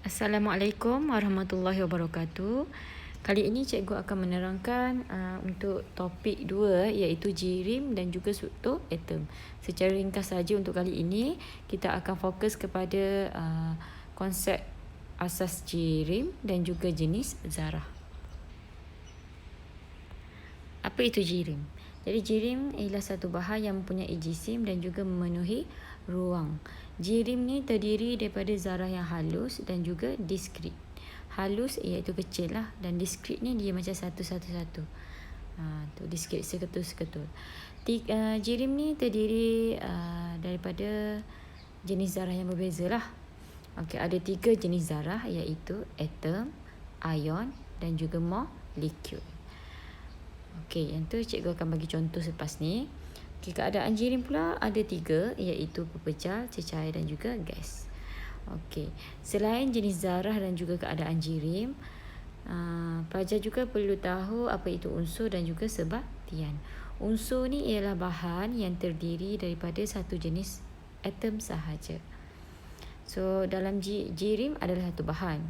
Assalamualaikum warahmatullahi wabarakatuh. Kali ini cikgu akan menerangkan untuk topik 2 iaitu jirim dan juga struktur atom. Secara ringkas saja untuk kali ini kita akan fokus kepada konsep asas jirim dan juga jenis zarah. Apa itu jirim? Jadi jirim ialah satu bahan yang mempunyai jisim dan juga memenuhi ruang. Jirim ni terdiri daripada zarah yang halus dan juga diskrit. Halus iaitu kecil lah, dan diskrit ni dia macam satu-satu. Tu diskrit seketul-seketul. Jirim ni terdiri daripada jenis zarah yang berbeza lah. Okey, ada 3 jenis zarah iaitu atom, ion dan juga molekul. Okey, yang tu cikgu akan bagi contoh selepas ni. Okey, keadaan jirim pula ada 3 iaitu pepejal, cecair dan juga gas. Okey, selain jenis zarah dan juga keadaan jirim, pelajar juga perlu tahu apa itu unsur dan juga sebatian. Unsur ni ialah bahan yang terdiri daripada satu jenis atom sahaja. So dalam jirim adalah satu bahan.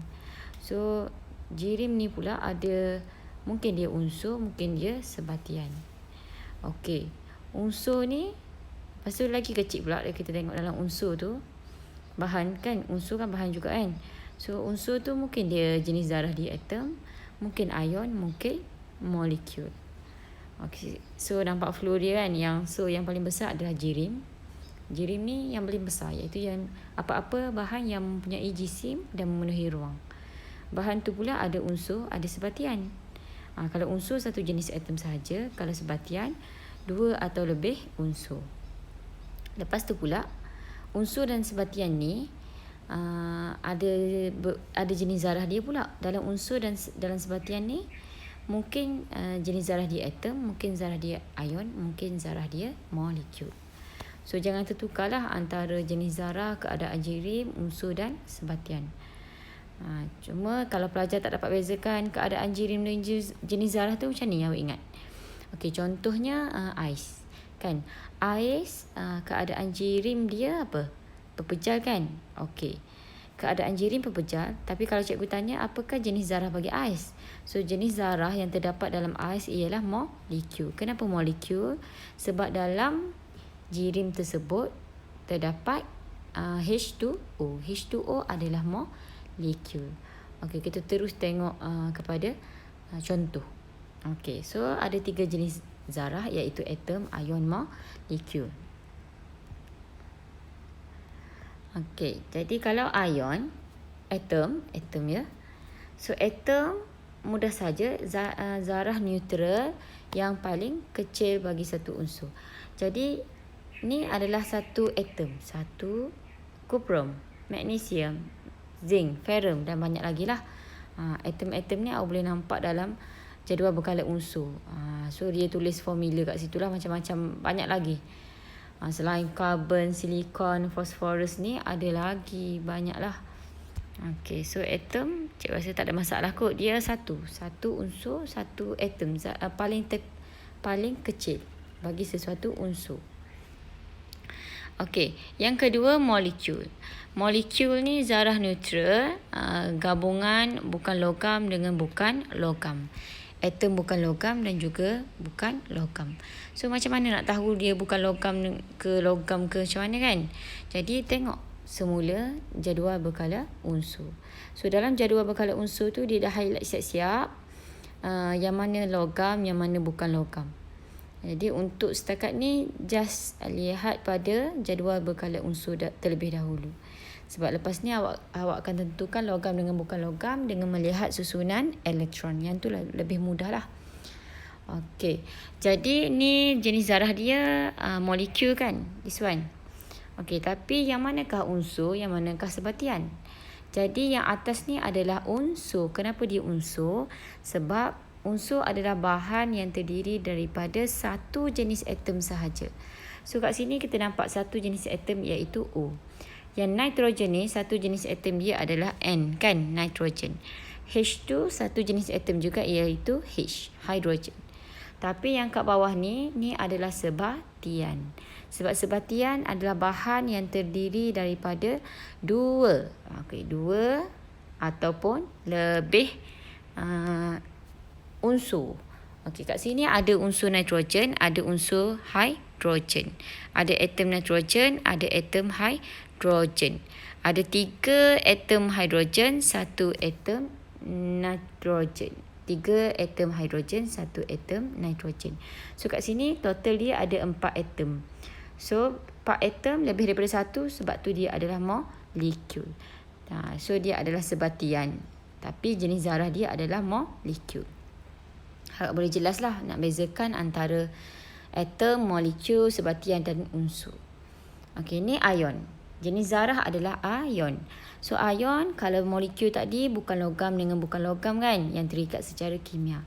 So jirim ni pula ada, mungkin dia unsur, mungkin dia sebatian. Okey, unsur ni, lepas tu lagi kecil pula kita tengok dalam unsur tu. Bahan kan, unsur kan bahan juga kan. So unsur tu mungkin dia jenis zarah dia atom, mungkin ion, mungkin molekul. Okey, so nampak flow dia kan. Yang paling besar adalah jirim. Jirim ni yang paling besar, iaitu yang apa-apa bahan yang mempunyai jisim dan memenuhi ruang. Bahan tu pula ada unsur, ada sebatian. Kalau unsur satu jenis atom sahaja, kalau sebatian 2 atau lebih unsur. Lepas tu pula unsur dan sebatian ni ada jenis zarah dia pula. Dalam unsur dan dalam sebatian ni mungkin jenis zarah dia atom, mungkin zarah dia ion, mungkin zarah dia molekul. So jangan tertukarlah antara jenis zarah, keadaan jirim, unsur dan sebatian. Cuma kalau pelajar tak dapat bezakan keadaan jirim dan jenis zarah tu, macam ni awak ingat. Okey, contohnya ais kan. Ais keadaan jirim dia apa? Pepejal kan. Okey, keadaan jirim pepejal. Tapi kalau cikgu tanya apakah jenis zarah bagi ais, so jenis zarah yang terdapat dalam ais ialah molekul. Kenapa molekul? Sebab dalam jirim tersebut terdapat H2O. H2O adalah molekul. Okey, kita terus tengok kepada contoh. Okey, so ada 3 jenis zarah iaitu atom, ion, molekul. Okey, jadi kalau ion, atom ya. So atom mudah saja zarah neutral yang paling kecil bagi satu unsur. Jadi ni adalah satu atom, satu kuprum, magnesium, zinc, ferrum dan banyak lagi lah. Atom-atom ni awak boleh nampak dalam jadual berkala unsur. So dia tulis formula kat situ lah, macam-macam, banyak lagi. Selain karbon, silikon, fosforus ni ada lagi, banyak lah. Okey, so atom cikgu rasa tak ada masalah kot. Dia satu unsur, satu atom, paling kecil bagi sesuatu unsur. Okey, yang kedua molekul. Molekul ni zarah neutral, gabungan bukan logam dengan bukan logam. Atom bukan logam dan juga bukan logam. So macam mana nak tahu dia bukan logam ke logam ke macam mana kan? Jadi tengok semula jadual berkala unsur. So dalam jadual berkala unsur tu dia dah highlight siap-siap yang mana logam, yang mana bukan logam. Jadi untuk setakat ni just lihat pada jadual berkala unsur terlebih dahulu. Sebab lepas ni awak akan tentukan logam dengan bukan logam dengan melihat susunan elektron. Yang tu lebih mudah lah. Okey, jadi ni jenis zarah dia molekul kan, this one. Okey, tapi yang manakah unsur, yang manakah sebatian? Jadi yang atas ni adalah unsur. Kenapa dia unsur? Sebab unsur adalah bahan yang terdiri daripada satu jenis atom sahaja. So kat sini kita nampak satu jenis atom iaitu O. Yang nitrogen ni satu jenis atom dia adalah N kan, nitrogen. H2 satu jenis atom juga iaitu H, hydrogen. Tapi yang kat bawah ni adalah sebatian. Sebab sebatian adalah bahan yang terdiri daripada dua ataupun lebih unsur. Okey, kat sini ada unsur nitrogen, ada unsur hidrogen. Ada atom nitrogen, ada atom hidrogen. Ada 3 atom hidrogen, 1 atom nitrogen. 3 atom hidrogen, 1 atom nitrogen. So kat sini total dia ada 4 atom. So 4 atom lebih daripada 1 sebab tu dia adalah molekul. So dia adalah sebatian. Tapi jenis zarah dia adalah molekul. Harap boleh jelas lah nak bezakan antara atom, molekul, sebatian dan unsur. Okey, ni ion. Jenis zarah adalah ion. So ion, kalau molekul tadi bukan logam dengan bukan logam kan, yang terikat secara kimia.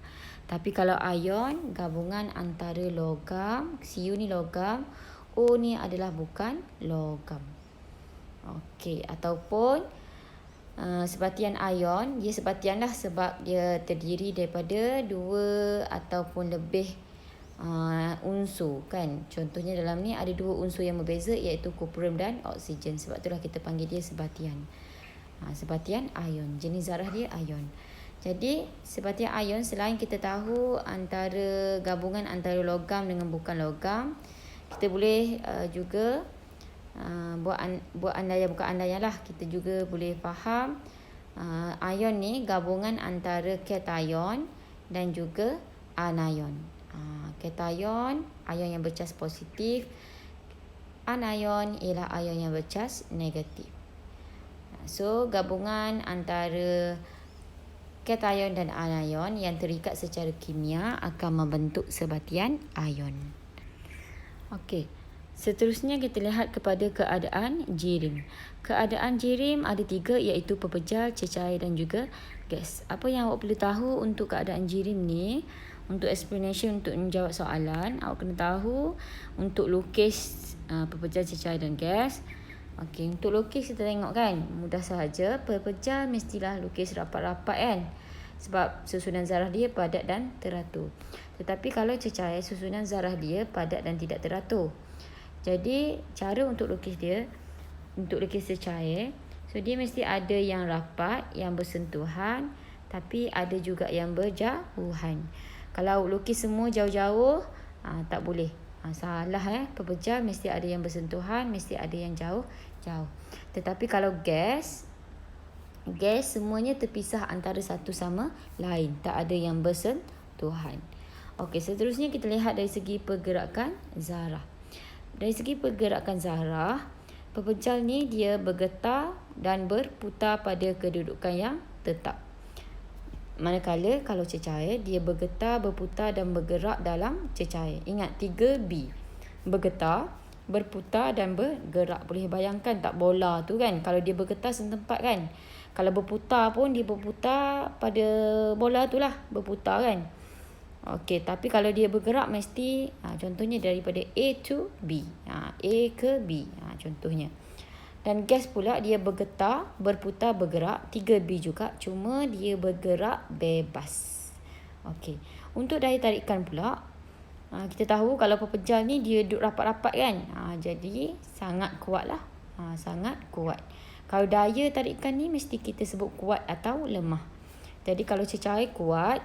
Tapi kalau ion, gabungan antara logam, Cu ni logam, O ni adalah bukan logam. Okey, ataupun sebatian ion, dia sebatian lah sebab dia terdiri daripada 2 ataupun lebih unsur kan. Contohnya dalam ni ada 2 unsur yang berbeza iaitu kuprum dan oksigen. Sebab itulah kita panggil dia sebatian. Sebatian ion. Jenis zarah dia ion. Jadi sebatian ion selain kita tahu antara gabungan antara logam dengan bukan logam, kita boleh juga buat andaian, bukan andaian lah, kita juga boleh faham ion ni gabungan antara kation dan juga anion. Kation, ion yang bercas positif. Anion ialah ion yang bercas negatif. So gabungan antara kation dan anion yang terikat secara kimia akan membentuk sebatian ion. Okey. Seterusnya kita lihat kepada keadaan jirim. Keadaan jirim ada 3 iaitu pepejal, cecair dan juga gas. Apa yang awak perlu tahu untuk keadaan jirim ni, untuk explanation, untuk menjawab soalan, awak kena tahu untuk lukis pepejal, cecair dan gas. Okey, untuk lukis kita tengok kan, mudah sahaja. Pepejal mestilah lukis rapat-rapat kan, sebab susunan zarah dia padat dan teratur. Tetapi kalau cecair, susunan zarah dia padat dan tidak teratur. Jadi cara untuk lukis dia, untuk lukis cecair, so dia mesti ada yang rapat, yang bersentuhan, tapi ada juga yang berjauhan. Kalau lukis semua jauh-jauh, tak boleh. Salah pepejal mesti ada yang bersentuhan, mesti ada yang jauh-jauh. Tetapi kalau gas semuanya terpisah antara satu sama lain, tak ada yang bersentuhan. Okey, seterusnya kita lihat dari segi pergerakan zarah. Dari segi pergerakan zarah, pepejal ni dia bergetar dan berputar pada kedudukan yang tetap. Manakala kalau cecair, dia bergetar, berputar dan bergerak dalam cecair. Ingat 3B. Bergetar, berputar dan bergerak. Boleh bayangkan tak bola tu kan? Kalau dia bergetar setempat kan? Kalau berputar pun dia berputar pada bola tu lah. Berputar kan? Okey, tapi kalau dia bergerak mesti contohnya daripada A to B. A ke B. Contohnya. Dan gas pula dia bergetar, berputar, bergerak. 3B juga. Cuma dia bergerak bebas. Okey. Untuk daya tarikan pula, kita tahu kalau pepejal ni dia duduk rapat-rapat kan. Jadi sangat kuat lah. Sangat kuat. Kalau daya tarikan ni mesti kita sebut kuat atau lemah. Jadi kalau cecair kuat,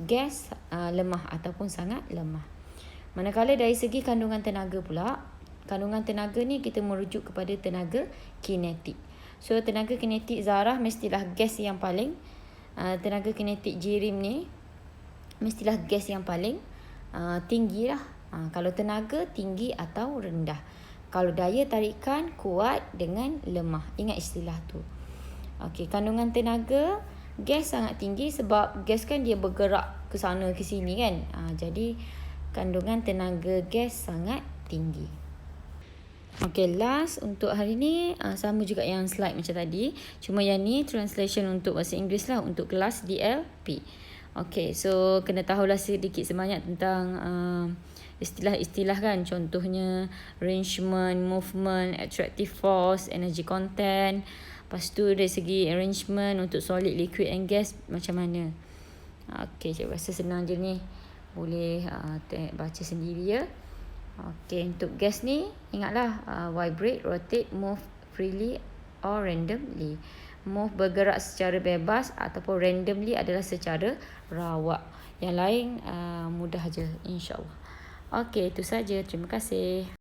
gas lemah ataupun sangat lemah. Manakala dari segi kandungan tenaga pula, kandungan tenaga ni kita merujuk kepada tenaga kinetik. So tenaga kinetik zarah mestilah gas yang paling tenaga kinetik jirim ni mestilah gas yang paling tinggi lah. Kalau tenaga tinggi atau rendah. Kalau daya tarikan kuat dengan lemah. Ingat istilah tu. Okey, kandungan tenaga gas sangat tinggi sebab gas kan dia bergerak ke sana ke sini kan. Jadi kandungan tenaga gas sangat tinggi. Okey, last untuk hari ni sama juga yang slide macam tadi. Cuma yang ni translation untuk bahasa Inggeris lah untuk kelas DLP. Okey, so kena tahulah sedikit sebanyak tentang istilah-istilah kan. Contohnya arrangement, movement, attractive force, energy content. Lepas tu dari segi arrangement untuk solid, liquid and gas macam mana. Okey, saya rasa senang je ni. Boleh baca sendiri ya. Okey, untuk gas ni ingatlah vibrate, rotate, move freely or randomly. move bergerak secara bebas ataupun randomly adalah secara rawak. Yang lain mudah je, insya-Allah. Okey, itu saja. Terima kasih.